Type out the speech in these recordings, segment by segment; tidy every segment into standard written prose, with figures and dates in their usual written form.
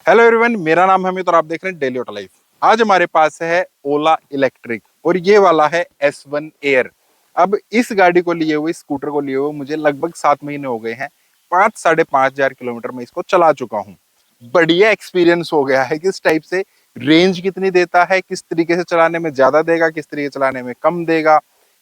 Hello everyone, मेरा नाम है अमित और आप देख रहे हैं डेली ऑटो लाइफ। आज हमारे पास है ओला इलेक्ट्रिक और ये वाला है S1 एयर। अब इस गाड़ी को लिए हुए, स्कूटर को लिए हुए मुझे लगभग 7 महीने हो गए हैं। 5-5.5 हजार किलोमीटर में इसको चला चुका हूँ। बढ़िया एक्सपीरियंस हो गया है किस टाइप से, रेंज कितनी देता है, किस तरीके से चलाने में ज्यादा देगा, किस तरीके से चलाने में कम देगा।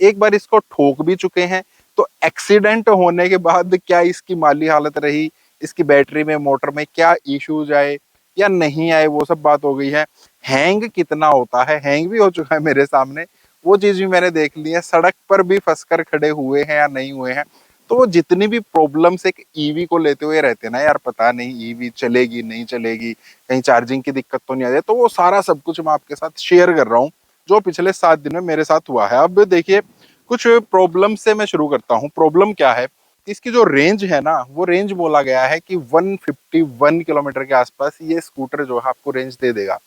एक बार इसको ठोक भी चुके हैं, तो एक्सीडेंट होने के बाद क्या इसकी माली हालत रही, इसकी बैटरी में, मोटर में क्या इश्यूज आए या नहीं आए, वो सब बात हो गई है। हैंग कितना होता है, हैंग भी हो चुका है मेरे सामने, वो चीज भी मैंने देख ली है। सड़क पर भी फंसकर खड़े हुए हैं या नहीं हुए हैं। तो वो जितनी भी प्रॉब्लम्स एक ईवी को लेते हुए रहते हैं ना यार, पता नहीं ईवी चलेगी नहीं चलेगी, कहीं चार्जिंग की दिक्कत तो नहीं आ जाए, तो वो सारा सब कुछ मैं आपके साथ शेयर कर रहा हूँ जो पिछले 7 दिन में मेरे साथ हुआ है। अब देखिए, कुछ प्रॉब्लम से मैं शुरू करता हूँ। प्रॉब्लम क्या है, इसकी जो रेंज है ना, वो रेंज बोला गया है कि 151 किलोमीटर के आसपास ये स्कूटर जो है आपको रेंज दे देगा।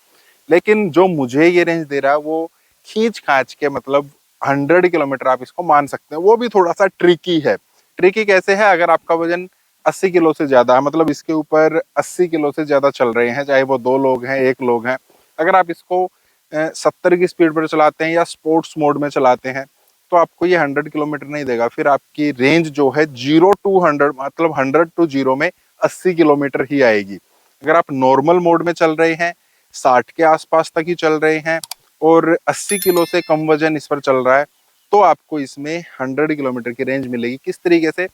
लेकिन जो मुझे ये रेंज दे रहा है वो खींच खाच के, मतलब 100 किलोमीटर आप इसको मान सकते हैं। वो भी थोड़ा सा ट्रिकी है। ट्रिकी कैसे है, अगर आपका वजन 80 किलो से ज्यादा है, मतलब इसके ऊपर 80 किलो से ज्यादा चल रहे हैं, चाहे वो 2 लोग हैं 1 लोग हैं, अगर आप इसको 70 की स्पीड पर चलाते हैं या स्पोर्ट्स मोड में चलाते हैं, तो आपको ये 100 किलोमीटर नहीं देगा। फिर आपकी रेंज जो है 0 to 100, मतलब 100 to 0 में 80 किलोमीटर ही आएगी। अगर आप नॉर्मल मोड में चल रहे हैं, 60 के आसपास तक ही चल रहे हैं और 80 किलो से कम वजन इस पर चल रहा है, तो आपको इसमें 100 किलोमीटर की रेंज मिलेगी। किस तरीके से,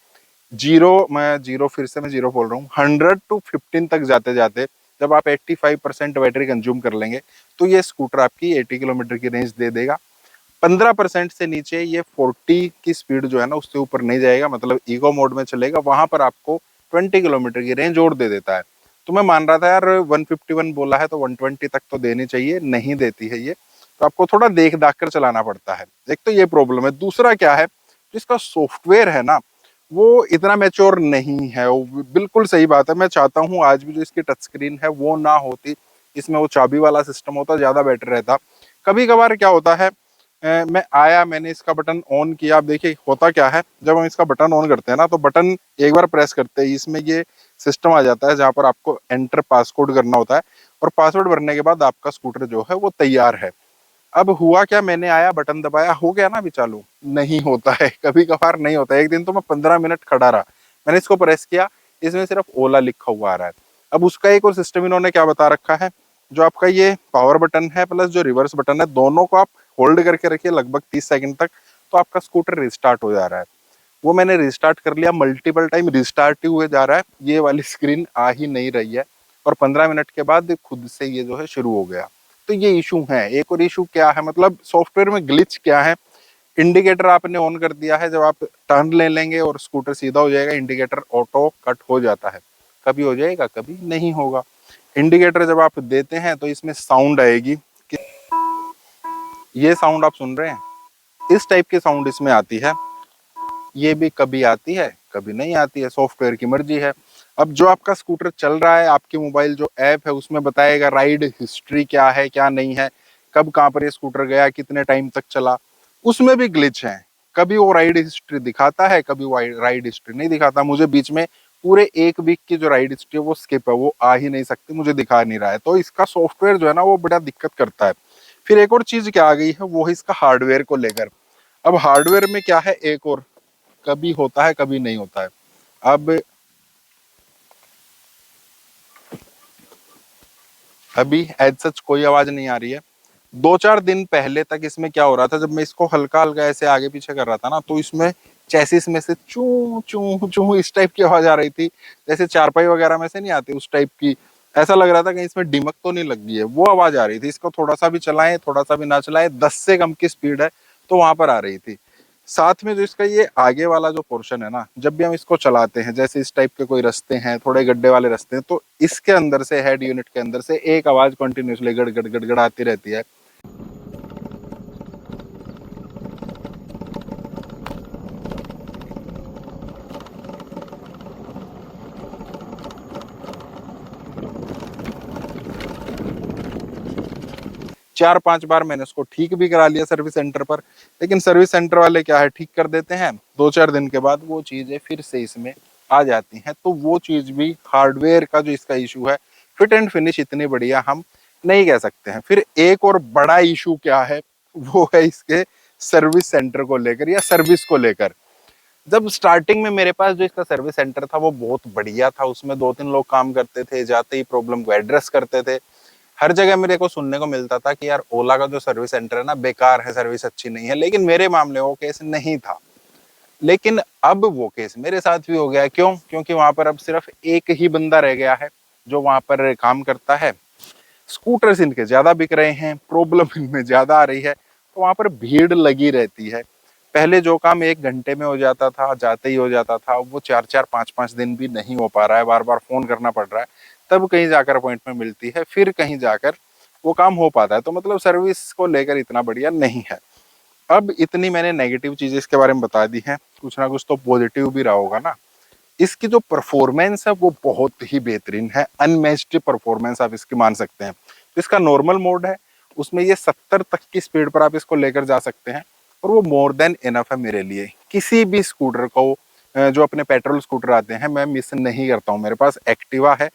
मैं जीरो बोल रहा हूँ, 100 to 15 तक जाते जाते जब आप 85% बैटरी कंज्यूम कर लेंगे, तो ये स्कूटर आपकी 80 किलोमीटर की रेंज दे देगा। 15% से नीचे ये 40 की स्पीड जो है ना, उससे ऊपर नहीं जाएगा, मतलब इको मोड में चलेगा, वहां पर आपको 20 किलोमीटर की रेंज और दे देता है। तो मैं मान रहा था यार 151 बोला है तो 120 तक तो देनी चाहिए, नहीं देती है ये। तो आपको थोड़ा देख दाख कर चलाना पड़ता है। एक तो ये प्रॉब्लम है। दूसरा क्या है, जिसका सॉफ्टवेयर है ना, वो इतना मैच्योर नहीं है। वो बिल्कुल सही बात है, मैं चाहता हूँ आज भी जो इसकी टच स्क्रीन है वो ना होती, इसमें वो चाबी वाला सिस्टम होता, ज्यादा बेटर रहता। कभी कभार क्या होता है, मैं आया, मैंने इसका बटन ऑन किया। अब देखिए होता क्या है, जब हम इसका बटन ऑन करते हैं ना, तो बटन एक बार प्रेस करते हैं, इसमें ये सिस्टम आ जाता है जहां पर आपको एंटर पासकोड करना होता है, और पासवर्ड भरने के बाद आपका स्कूटर जो है वो तैयार है। अब हुआ क्या, मैंने आया, बटन दबाया, हो गया ना अभी चालू, नहीं होता है। कभी कभार नहीं होता है। एक दिन तो मैं 15 मिनट खड़ा रहा, मैंने इसको प्रेस किया, इसमें सिर्फ ओला लिखा हुआ आ रहा है। अब उसका एक और सिस्टम इन्होंने क्या बता रखा है, जो आपका ये पावर बटन है प्लस जो रिवर्स बटन है, दोनों को आप होल्ड करके रखिए लगभग 30 सेकंड तक, तो आपका स्कूटर रिस्टार्ट हो जा रहा है। वो मैंने रिस्टार्ट कर लिया, मल्टीपल टाइम रिस्टार्ट ही हुए जा रहा है, ये वाली स्क्रीन आ ही नहीं रही है। और 15 मिनट के बाद खुद से ये जो है शुरू हो गया। तो ये इशू है। एक और इशू क्या है, मतलब सॉफ्टवेयर में ग्लिच क्या है, इंडिकेटर आपने ऑन कर दिया है, जब आप टर्न ले लेंगे और स्कूटर सीधा हो जाएगा, इंडिकेटर ऑटो कट हो जाता है। कभी हो जाएगा, कभी नहीं होगा। इंडिकेटर जब आप देते हैं तो इसमें साउंड आएगी, ये साउंड आप सुन रहे हैं, इस टाइप की साउंड इसमें आती है। ये भी कभी आती है कभी नहीं आती है, सॉफ्टवेयर की मर्जी है। अब जो आपका स्कूटर चल रहा है, आपकी मोबाइल जो ऐप है उसमें बताएगा राइड हिस्ट्री क्या है क्या नहीं है, कब कहाँ पर ये स्कूटर गया, कितने टाइम तक चला। उसमें भी ग्लिच है, कभी वो राइड हिस्ट्री दिखाता है, कभी वो राइड हिस्ट्री नहीं दिखाता। मुझे बीच में पूरे 1 वीक की जो राइड हिस्ट्री है वो स्किप है, वो आ ही नहीं सकती, मुझे दिखा नहीं रहा है। तो इसका सॉफ्टवेयर जो है ना वो बड़ा दिक्कत करता है। फिर एक और चीज क्या आ गई है, वो है इसका हार्डवेयर को लेकर। अब हार्डवेयर में क्या है, एक और, कभी होता है कभी नहीं होता है। अब अभी एज सच कोई आवाज नहीं आ रही है। 2-4 दिन पहले तक इसमें क्या हो रहा था, जब मैं इसको हल्का हल्का ऐसे आगे पीछे कर रहा था ना, तो इसमें चैसिस में से चू चू चू इस टाइप की आवाज आ रही थी, जैसे चारपाई वगैरह में से नहीं आती उस टाइप की। ऐसा लग रहा था कि इसमें डिमक तो नहीं लग गई है, वो आवाज आ रही थी। इसको थोड़ा सा भी चलाएं, थोड़ा सा भी ना चलाएं, 10 से कम की स्पीड है तो वहां पर आ रही थी। साथ में जो इसका ये आगे वाला जो पोर्शन है ना, जब भी हम इसको चलाते हैं, जैसे इस टाइप के कोई रास्ते हैं, थोड़े गड्ढे वाले रास्ते हैं, तो इसके अंदर से, हेड यूनिट के अंदर से एक आवाज कंटिन्यूसली गड़ गड़ गड़ गड़ आती रहती है। 4-5 बार मैंने उसको ठीक भी करा लिया सर्विस सेंटर पर, लेकिन सर्विस सेंटर वाले क्या है, ठीक कर देते हैं, 2-4 दिन के बाद वो चीजें फिर से इसमें आ जाती हैं। तो वो चीज भी, हार्डवेयर का जो इसका इशू है, फिट एंड फिनिश इतनी बढ़िया हम नहीं कह सकते हैं। फिर एक और बड़ा इशू क्या है, वो है इसके सर्विस सेंटर को लेकर या सर्विस को लेकर। जब स्टार्टिंग में मेरे पास जो इसका सर्विस सेंटर था वो बहुत बढ़िया था, उसमें 2-3 लोग काम करते थे, जाते ही प्रॉब्लम को एड्रेस करते थे। हर जगह मेरे को सुनने को मिलता था कि यार ओला का जो सर्विस सेंटर है ना बेकार है, सर्विस अच्छी नहीं है, लेकिन मेरे मामले वो केस नहीं था। लेकिन अब वो केस मेरे साथ भी हो गया। क्यों? क्योंकि वहां पर अब सिर्फ एक ही बंदा रह गया है जो वहां पर काम करता है। स्कूटर्स इनके ज्यादा बिक रहे हैं, प्रॉब्लम इनमें ज्यादा आ रही है, तो वहां पर भीड़ लगी रहती है। पहले जो काम 1 घंटे में हो जाता था, जाते ही हो जाता था, वो 4-4 5-5 दिन भी नहीं हो पा रहा है, बार बार फोन करना पड़ रहा है, तब कहीं जाकर अपॉइंटमेंट मिलती है, फिर कहीं जाकर वो काम हो पाता है। तो मतलब सर्विस को लेकर इतना बढ़िया नहीं है। अब इतनी मैंने नेगेटिव चीजें इसके बारे में बता दी हैं, कुछ ना कुछ तो पॉजिटिव भी रहा होगा ना। इसकी जो परफॉर्मेंस है वो बहुत ही बेहतरीन है, अनमैच्ड परफॉर्मेंस आप इसकी मान सकते हैं। तो इसका नॉर्मल मोड है, उसमें ये 70 तक की स्पीड पर आप इसको लेकर जा सकते हैं, और वो मोर देन इनफ है मेरे लिए। किसी भी स्कूटर को जो अपने पेट्रोल स्कूटर आते हैं मैं मिस नहीं करता हूँ। मेरे पास एक्टिवा है,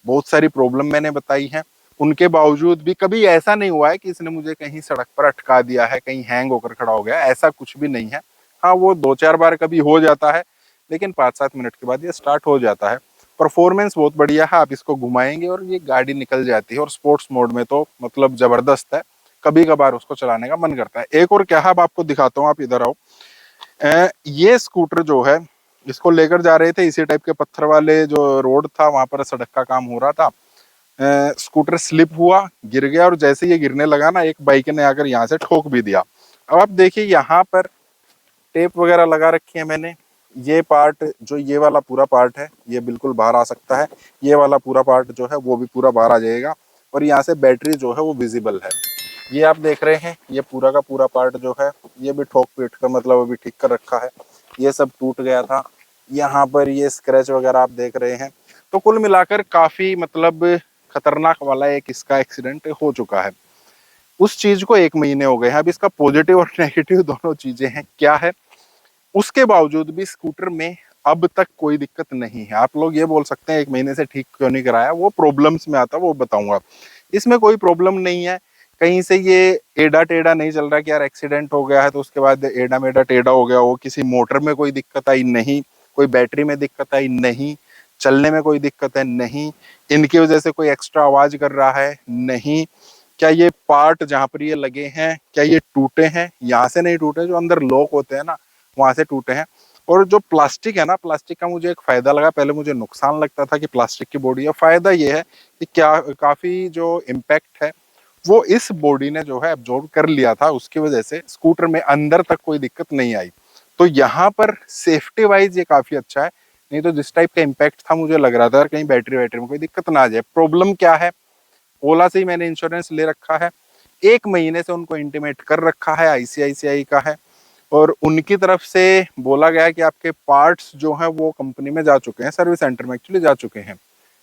बहुत सारी प्रॉब्लम मैंने बताई है, उनके बावजूद भी कभी ऐसा नहीं हुआ है कि इसने मुझे कहीं सड़क पर अटका दिया है, कहीं हैंग होकर खड़ा हो गया, ऐसा कुछ भी नहीं है। हाँ, वो 2-4 बार कभी हो जाता है, लेकिन 5-7 मिनट के बाद ये स्टार्ट हो जाता है। परफॉर्मेंस बहुत बढ़िया है, आप इसको घुमाएंगे और ये गाड़ी निकल जाती है, और स्पोर्ट्स मोड में तो मतलब जबरदस्त है, कभी कभार उसको चलाने का मन करता है। एक और क्या है, अब आपको दिखाता हूँ, आप इधर आओ। ये स्कूटर जो है, इसको लेकर जा रहे थे इसी टाइप के पत्थर वाले जो रोड था, वहां पर सड़क का काम हो रहा था। स्कूटर स्लिप हुआ, गिर गया, और जैसे ये गिरने लगा ना, एक बाइक ने आकर यहाँ से ठोक भी दिया। अब आप देखिए, यहाँ पर टेप वगैरह लगा रखी है मैंने। ये पार्ट, जो ये वाला पूरा पार्ट है, ये बिल्कुल बाहर आ सकता है, ये वाला पूरा पार्ट जो है वो भी पूरा बाहर आ जाएगा, और यहाँ से बैटरी जो है वो विजिबल है। ये आप देख रहे हैं, ये पूरा का पूरा पार्ट जो है ये भी ठोक पीट कर मतलब अभी ठीक कर रखा है, ये सब टूट गया था। यहाँ पर ये स्क्रैच वगैरह आप देख रहे हैं। तो कुल मिलाकर काफी मतलब खतरनाक वाला एक इसका एक्सीडेंट हो चुका है। उस चीज को 1 महीने हो गए हैं। अब इसका पॉजिटिव और नेगेटिव दोनों चीजें हैं। क्या है, उसके बावजूद भी स्कूटर में अब तक कोई दिक्कत नहीं है। आप लोग ये बोल सकते हैं 1 महीने से ठीक क्यों नहीं कराया, वो प्रॉब्लम्स में आता, वो बताऊंगा। इसमें कोई प्रॉब्लम नहीं है, कहीं से ये एड़ा टेढ़ा नहीं चल रहा कि यार एक्सीडेंट हो गया है तो उसके बाद एड़ा मेढ़ा टेढ़ा हो गया हो। किसी मोटर में कोई दिक्कत आई नहीं, कोई बैटरी में दिक्कत आई नहीं, चलने में कोई दिक्कत है नहीं, इनकी वजह से कोई एक्स्ट्रा आवाज कर रहा है नहीं। क्या ये पार्ट जहां पर ये लगे हैं, क्या ये टूटे हैं? यहाँ से नहीं टूटे, जो अंदर लॉक होते हैं ना वहां से टूटे हैं। और जो प्लास्टिक है ना, प्लास्टिक का मुझे एक फायदा लगा, पहले मुझे नुकसान लगता था कि प्लास्टिक की बॉडी है। फायदा ये है कि क्या काफी जो इम्पैक्ट है वो इस बॉडी ने जो है एब्जॉर्ब कर लिया था, उसकी वजह से स्कूटर में अंदर तक कोई दिक्कत नहीं आई। तो यहाँ पर सेफ्टी वाइज ये काफी अच्छा है। नहीं तो जिस टाइप का इम्पैक्ट था, मुझे लग रहा था कहीं बैटरी वैटरी में कोई दिक्कत ना आ जाए। प्रॉब्लम क्या है, ओला से ही मैंने इंश्योरेंस ले रखा है, 1 महीने से उनको इंटीमेट कर रखा है, आईसीआईसीआई का है, और उनकी तरफ से बोला गया है कि आपके पार्ट्स जो हैं वो कंपनी में जा चुके हैं, सर्विस सेंटर में एक्चुअली जा चुके हैं।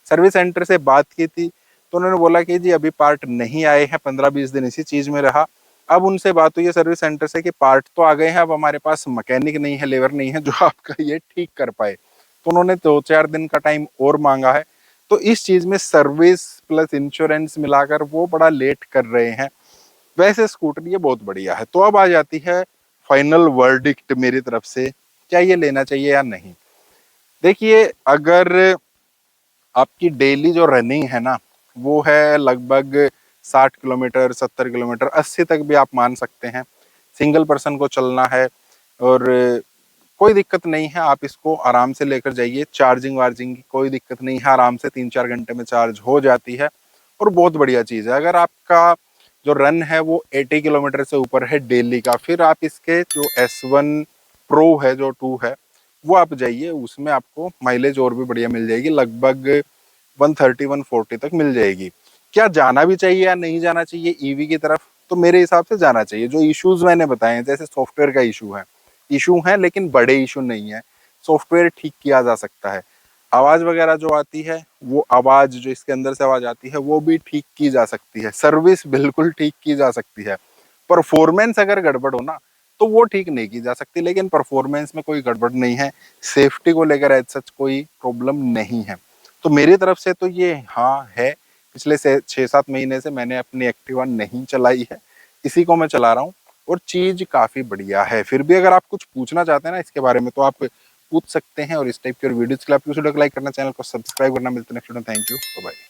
सर्विस सेंटर से बात की थी तो उन्होंने बोला कि जी अभी पार्ट नहीं आए हैं, 15-20 दिन इसी चीज में रहा। अब उनसे बात हुई है सर्विस सेंटर से कि पार्ट तो आ गए हैं, अब हमारे पास मैकेनिक नहीं है, लेबर नहीं है जो आपका ये ठीक कर पाए। तो उन्होंने 2-4 दिन का टाइम और मांगा है। तो इस चीज में सर्विस प्लस इंश्योरेंस मिलाकर वो बड़ा लेट कर रहे हैं। वैसे स्कूटर ये बहुत बढ़िया है। तो अब आ जाती है फाइनल वर्डिक्ट मेरी तरफ से, क्या ये लेना चाहिए या नहीं। देखिए, अगर आपकी डेली जो रनिंग है ना वो है लगभग 60 किलोमीटर, 70 किलोमीटर, 80 तक भी आप मान सकते हैं, सिंगल पर्सन को चलना है, और कोई दिक्कत नहीं है, आप इसको आराम से लेकर जाइए। चार्जिंग वार्जिंग की कोई दिक्कत नहीं है, आराम से 3-4 घंटे में चार्ज हो जाती है, और बहुत बढ़िया चीज़ है। अगर आपका जो रन है वो 80 किलोमीटर से ऊपर है डेली का, फिर आप इसके जो S1 प्रो है, जो 2 है, वो आप जाइए, उसमें आपको माइलेज और भी बढ़िया मिल जाएगी, लगभग 130-140 तक मिल जाएगी। क्या जाना भी चाहिए या नहीं जाना चाहिए ईवी की तरफ? तो मेरे हिसाब से जाना चाहिए। जो इश्यूज मैंने बताए हैं, जैसे सॉफ्टवेयर का इशू है, लेकिन बड़े इशू नहीं है, सॉफ्टवेयर ठीक किया जा सकता है। आवाज वगैरह जो आती है, वो आवाज जो इसके अंदर से आवाज आती है वो भी ठीक की जा सकती है, सर्विस बिल्कुल ठीक की जा सकती है। परफॉर्मेंस अगर गड़बड़ हो ना तो वो ठीक नहीं की जा सकती, लेकिन परफॉर्मेंस में कोई गड़बड़ नहीं है, सेफ्टी को लेकर एज सच कोई प्रॉब्लम नहीं है। तो मेरी तरफ से तो ये हाँ है पिछले से 6-7 महीने से मैंने अपनी एक्टिवा नहीं चलाई है, इसी को मैं चला रहा हूँ और चीज काफी बढ़िया है। फिर भी अगर आप कुछ पूछना चाहते हैं ना इसके बारे में तो आप पूछ सकते हैं। और इस टाइप की और वीडियोस के लिए आप वीडियो को लाइक करना, चैनल को सब्सक्राइब करना। मिलते हैं next video. Thank you, bye.